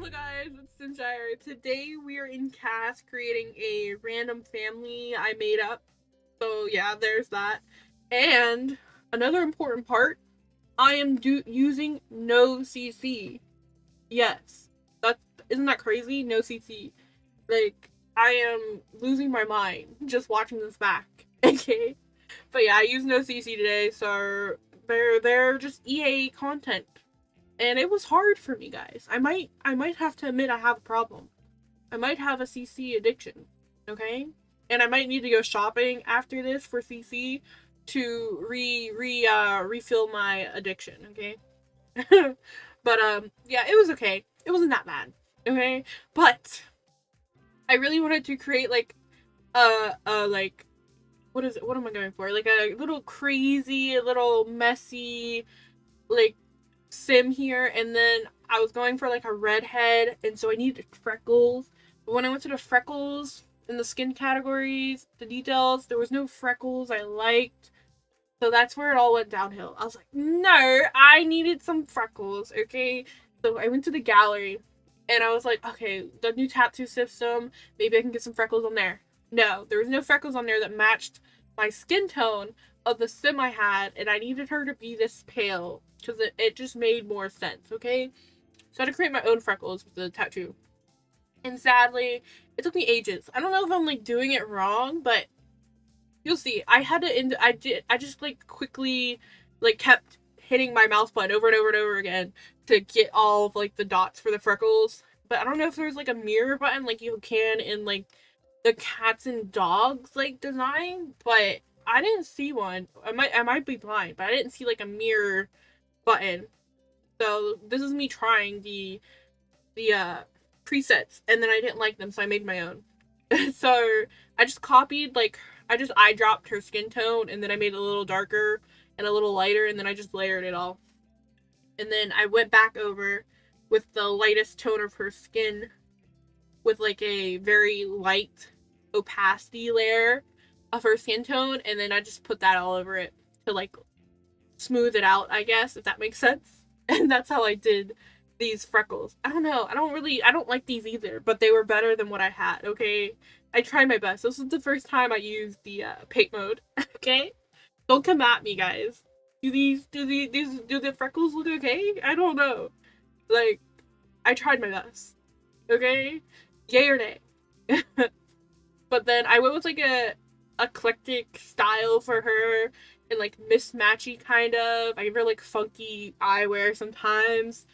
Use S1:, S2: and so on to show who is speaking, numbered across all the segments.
S1: Hello guys, it's Sinjire. Today we are in CAS creating a random family I made up. So yeah, there's that. And another important part, I am using no CC. Yes. That's isn't that crazy? No CC. Like I am losing my mind just watching this back. Okay. But yeah, I use no CC today, so they're just EA content. And it was hard for me, guys. I might have to admit I have a problem. I might have a CC addiction. Okay? And I might need to go shopping after this for CC to refill my addiction, okay? But yeah, it was okay. It wasn't that bad. Okay? But I really wanted to create like like what is it? What am I going for? Like a little crazy, a little messy like sim here, and then I was going for like a redhead, and so I needed freckles. But when I went to the freckles in the skin categories, the details, there was no freckles I liked. So that's where it all went downhill. I was like, no, I needed some freckles, okay? So I went to the gallery and I was like, okay, the new tattoo system, maybe I can get some freckles on there. No, there was no freckles on there that matched my skin tone of the sim I had, and I needed her to be this pale because it just made more sense, okay? So I had to create my own freckles with the tattoo. And sadly, it took me ages. I don't know if I'm like doing it wrong, but you'll see. I had to end. I just like quickly like kept hitting my mouse button over and over and over again to get all of like the dots for the freckles. But I don't know if there's like a mirror button like you can in like the cats and dogs like design, but I didn't see one. I might be blind, but I didn't see like a mirror button. So this is me trying the presets, and then I didn't like them, so I made my own. So I just copied like I just eye dropped her skin tone, and then I made it a little darker and a little lighter, and then I just layered it all. And then I went back over with the lightest tone of her skin with like a very light opacity layer of her skin tone, and then I just put that all over it to like smooth it out, I guess, if that makes sense. And that's how I did these freckles. I don't know. I don't like these either, but they were better than what I had, okay? I tried my best. This was the first time I used the paint mode, okay? Don't come at me, guys. Do the freckles look okay? I don't know. Like, I tried my best, okay? Yay or nay? But then I went with like a eclectic style for her and like mismatchy kind of. I give her like funky eyewear sometimes.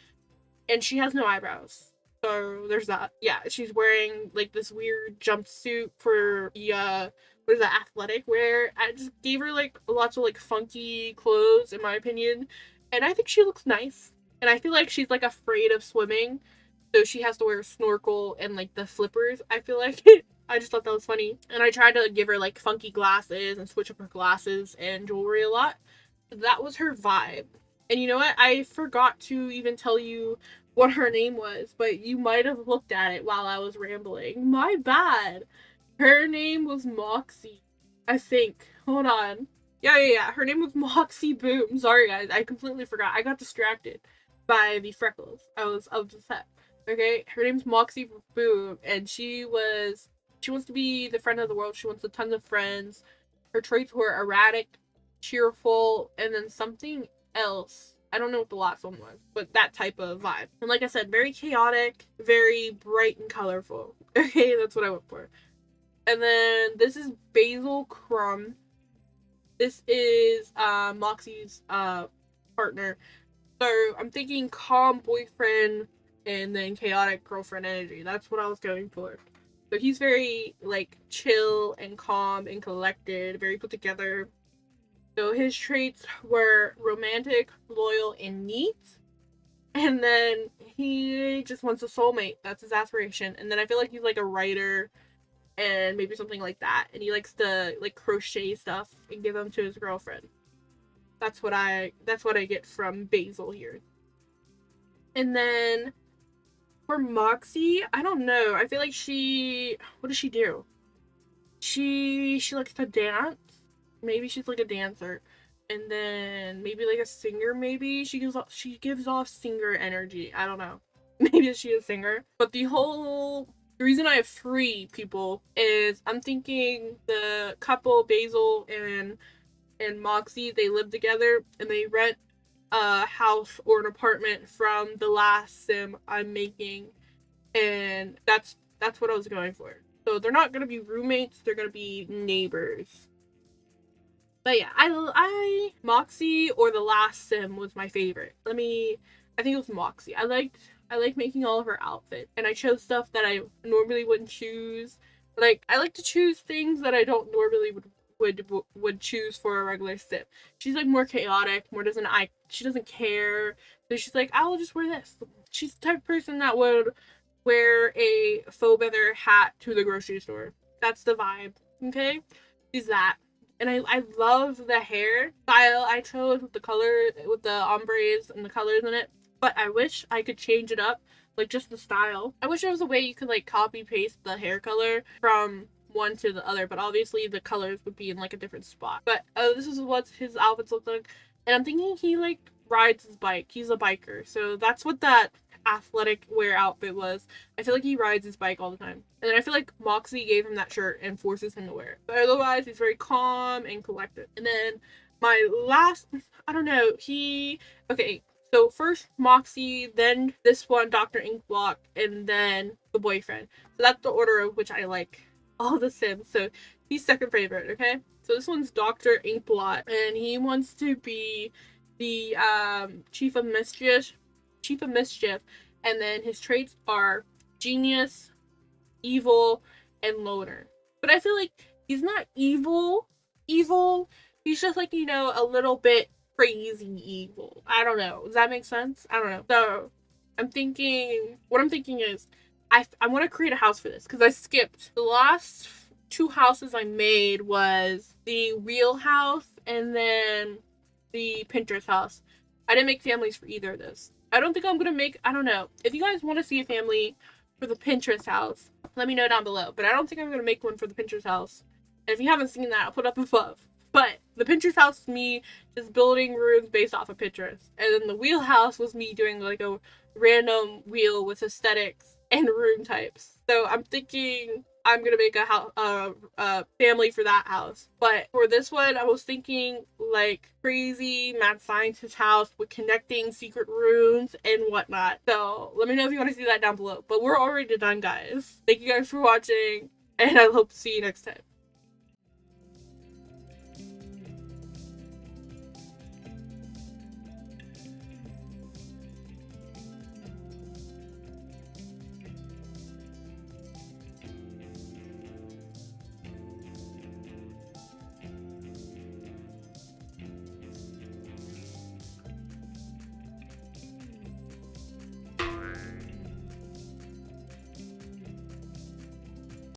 S1: And she has no eyebrows. So there's that. Yeah, she's wearing like this weird jumpsuit for the what is that, athletic wear. I just gave her like lots of like funky clothes in my opinion. And I think she looks nice. And I feel like she's like afraid of swimming. So she has to wear a snorkel and like the flippers, I feel like. I just thought that was funny. And I tried to give her like funky glasses and switch up her glasses and jewelry a lot. That was her vibe. And you know what? I forgot to even tell you what her name was, but you might have looked at it while I was rambling. My bad. Her name was Moxie, I think. Hold on. Yeah. Her name was Moxie Boom. Sorry, guys. I completely forgot. I got distracted by the freckles. I was upset. Okay? Her name's Moxie Boom, and she wants to be the friend of the world. She wants a ton of friends. Her traits were erratic, cheerful, and then something else. I don't know what the last one was, but that type of vibe. And like I said, very chaotic, very bright and colorful. Okay, that's what I went for. And then this is Basil Crumb. This is Moxie's partner. So I'm thinking calm boyfriend and then chaotic girlfriend energy. That's what I was going for. So he's very like chill and calm and collected, very put together. So his traits were romantic, loyal, and neat. And then he just wants a soulmate. That's his aspiration. And then I feel like he's like a writer and maybe something like that. And he likes to like crochet stuff and give them to his girlfriend. That's what I get from Basil here. And then for Moxie, I don't know. I feel like she what does she do? She likes to dance. Maybe she's like a dancer. And then maybe like a singer, maybe she gives off singer energy. I don't know. maybe she is a singer. But the reason I have 3 people is I'm thinking the couple Basil and Moxie, they live together and they rent a house or an apartment from the last sim I'm making, and that's what I was going for. So they're not gonna be roommates; they're gonna be neighbors. But yeah, I Moxie or the last sim was my favorite. I think it was Moxie. I like making all of her outfits, and I chose stuff that I normally wouldn't choose. Like I like to choose things that I don't normally would choose for a regular sim. She's like more chaotic, more doesn't I she doesn't care. So she's like, I'll just wear this. She's the type of person that would wear a faux leather hat to the grocery store. That's the vibe. Okay? She's that. And I love the hair style I chose with the color, with the ombres and the colors in it. But I wish I could change it up, like just the style. I wish there was a way you could like copy paste the hair color from one to the other, but obviously the colors would be in like a different spot. But this is what his outfits look like, and I'm thinking he like rides his bike. He's a biker, so that's what that athletic wear outfit was. I feel like he rides his bike all the time. And then I feel like Moxie gave him that shirt and forces him to wear it. But otherwise, he's very calm and collected. And then my last, I don't know, okay, so first Moxie, then this one, Dr. Inkblock, and then the boyfriend. So that's the order of which I like all the Sims. So he's second favorite, okay? So this one's Dr. Inkblot, and he wants to be the chief of mischief, and then his traits are genius, evil, and loner. But I feel like he's not evil. He's just like, a little bit crazy evil. I don't know. Does that make sense? I don't know. So what I'm thinking is I want to create a house for this because I skipped the last 2 houses I made was the real house and then the Pinterest house. I didn't make families for either of those. I don't think I'm gonna make. I don't know. If you guys want to see a family for the Pinterest house, let me know down below. But I don't think I'm gonna make one for the Pinterest house. And if you haven't seen that, I'll put up above. But the Pinterest house is me just building rooms based off of Pinterest, and then the wheelhouse was me doing like a random wheel with aesthetics and room types. So I'm thinking I'm gonna make a family for that house. But for this one, I was thinking like crazy mad scientist house with connecting secret rooms and whatnot. So let me know if you want to see that down below. But we're already done, guys. Thank you guys for watching, and I hope to see you next time.